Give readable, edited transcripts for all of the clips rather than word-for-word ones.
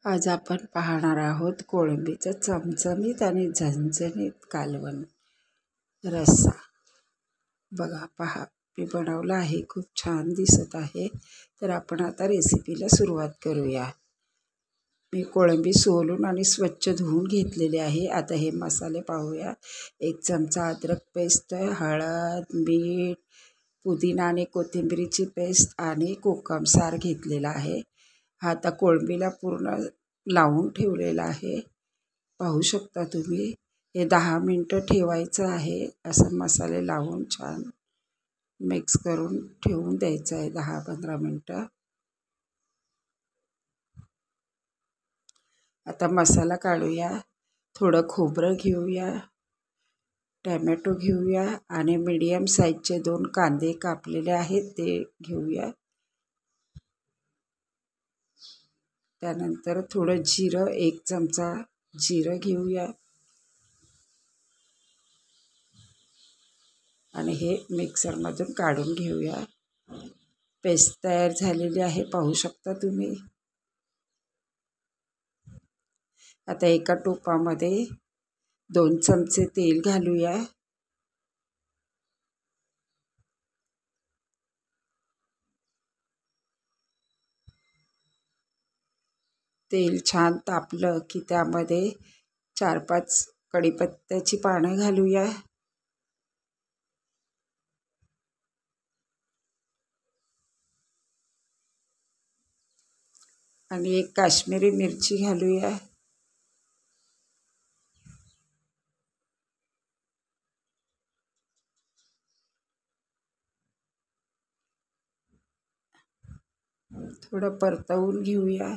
आज आपण पाहणार आहोत कोळंबीचं चमचमीत आणि झणझणीत कालवण रस्सा. बघा, पहा, मी बनवला आहे, खूप छान दिसत आहे. तर आपण आता रेसिपीला सुरुवात करूया. मी कोळंबी सोलून आणि स्वच्छ धुवून घेतलेली आहे. आता हे मसाले पाहूया. 1 चमचा अद्रक पेस्ट, हळद, मीठ, पुदिना आणि कोथिंबीरीची पेस्ट आणि कोकम सार घेतलेला आहे. हा आता कोळंबीला पूर्ण लावून ठेवलेला आहे. पाहू शकता तुम्ही. हे 10 मिनटं ठेवायचं आहे. असं मसाले लावून छान मिक्स करून ठेवून द्यायचं आहे 10-15 मिनटं. आता मसाला काढूया. थोडं खोबरं घेऊया, टॅमॅटो घेऊया आणि मीडियम साईजचे 2 कांदे कापलेले आहेत ते घेऊया. त्यानंतर थोडं जिरं, 1 चमचा जिरं घेऊया आणि हे मिक्सरमधून काढून घेऊया. पेस्ट तयार झालेली आहे, पाहू शकता तुम्ही. आता एका टोपामध्ये 2 चमचे तेल घालूया. तेल छान तापलं की त्यामध्ये 4-5 कढीपत्त्याची पानं घालूया. आणि 1 काश्मीरी मिरची घालूया. थोडं परतवून घेऊया.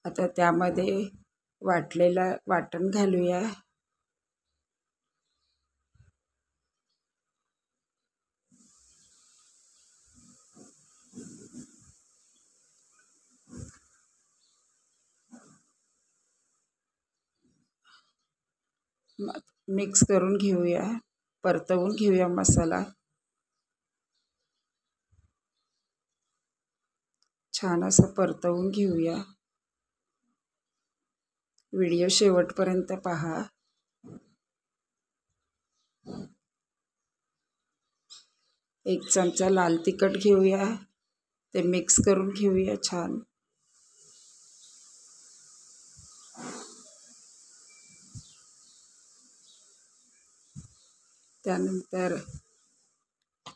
आता त्यामध्ये वाटलेलं वाटण घालूया. मिक्स करून घेऊया, परतवून घेऊया मसाला. छान असं परतवून घेऊया. व्हिडिओ शेवटपर्यंत पहा. एक चमचा लाल तिखट घेऊया, ते मिक्स करून घेऊया छान. त्यानंतर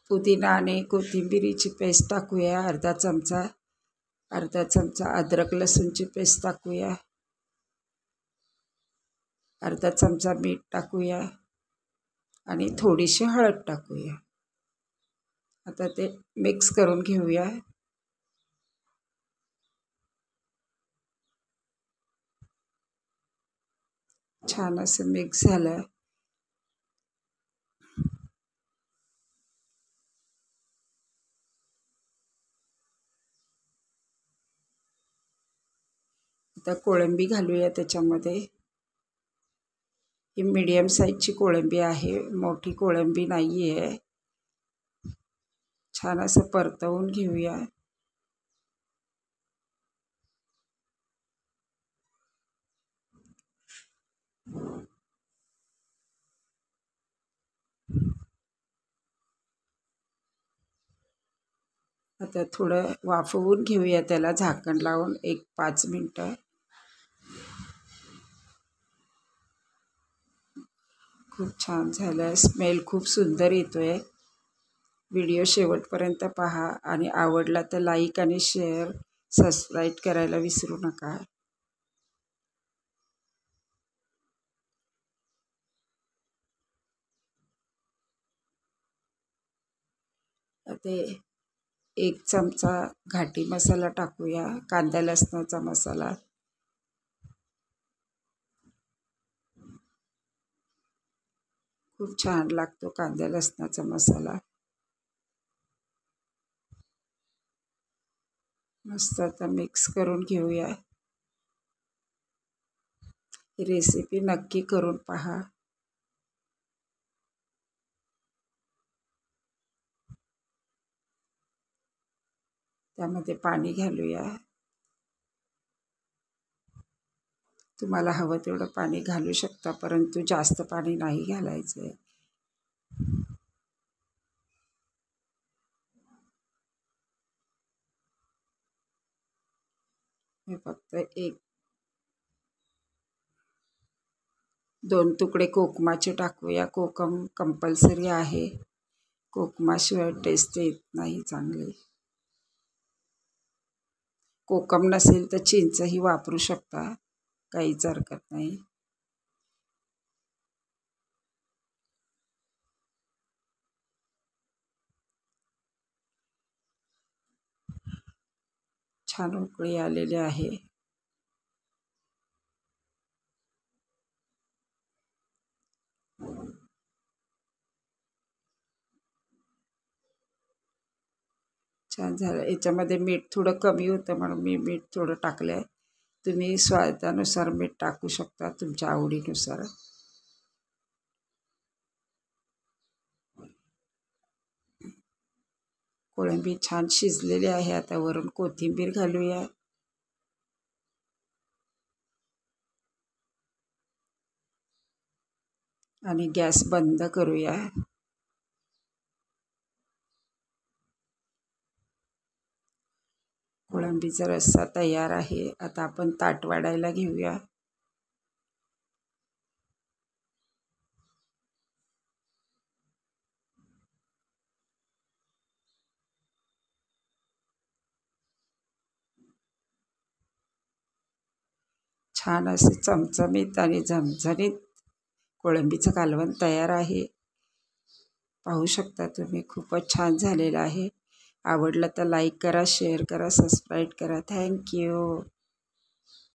पुदिना आणि कोथिंबीरीची पेस्ट टाकूया अर्धा चमचा अद्रक लसूणची पेस्ट टाकूया. अर्धा चमचा मीठ टाकूया आणि थोडीशी हळद टाकूया. आता ते मिक्स करून घेऊया. छान असं मिक्स झालं. आता कोळंबी घालूया त्याच्यामध्ये. ही मीडियम साईजची कोळंबी आहे, मोठी कोळंबी नाही आहे. छान असं परतवून घेऊया. आता थोडं वाफवून घेऊया त्याला झाकण लावून 1-5 मिनटं. खूप छान झालं. स्मेल खूप सुंदर येतोय. व्हिडिओ शेवटपर्यंत पहा आणि आवडला तर लाईक आणि शेअर, सबस्क्राईब करायला विसरू नका. ते 1 चमचा घाटी मसाला टाकूया, कांदा लसणाचा मसाला. खूप छान लागतो कांदा लसणाचा मसाला. मस्त आता मिक्स करून घेऊया. ही रेसिपी नक्की करून पहा. त्यामध्ये पाणी घालूया. तुम्हाला हवं तेवढं पाणी घालू शकता, परंतु जास्त पाणी नाही घालायचं आहे. मी फक्त 1-2 तुकडे कोकमाचे टाकूया. कोकम कंपल्सरी आहे. कोकमाशिवाय टेस्ट येत नाही चांगली. कोकम नसेल तर चिंचही वापरू शकता, काहीच हरकत नाही. छान उकळी आलेली आहे. छान झालं. याच्यामध्ये मीठ थोडं कमी होतं म्हणून मी मीठ थोडं टाकलं आहे. तुम्ही स्वादानुसार मीठ टाकू शकता, तुमच्या आवडीनुसार. कोळंबी छान शिजलेली आहे. आता वरून कोथिंबीर घालूया. आणि गॅस बंद करूया. कोळंबीचा रस्सा तयार आहे. आता आपण ताट वाढायला घेऊया. छान असे चमचमीत आणि झणझणीत कोळंबीचं कालवण तयार आहे. पाहू शकता तुम्ही, खूपच छान झालेलं आहे. आवडलं तर लाईक करा, शेअर करा, सबस्क्राईब करा. थँक्यू.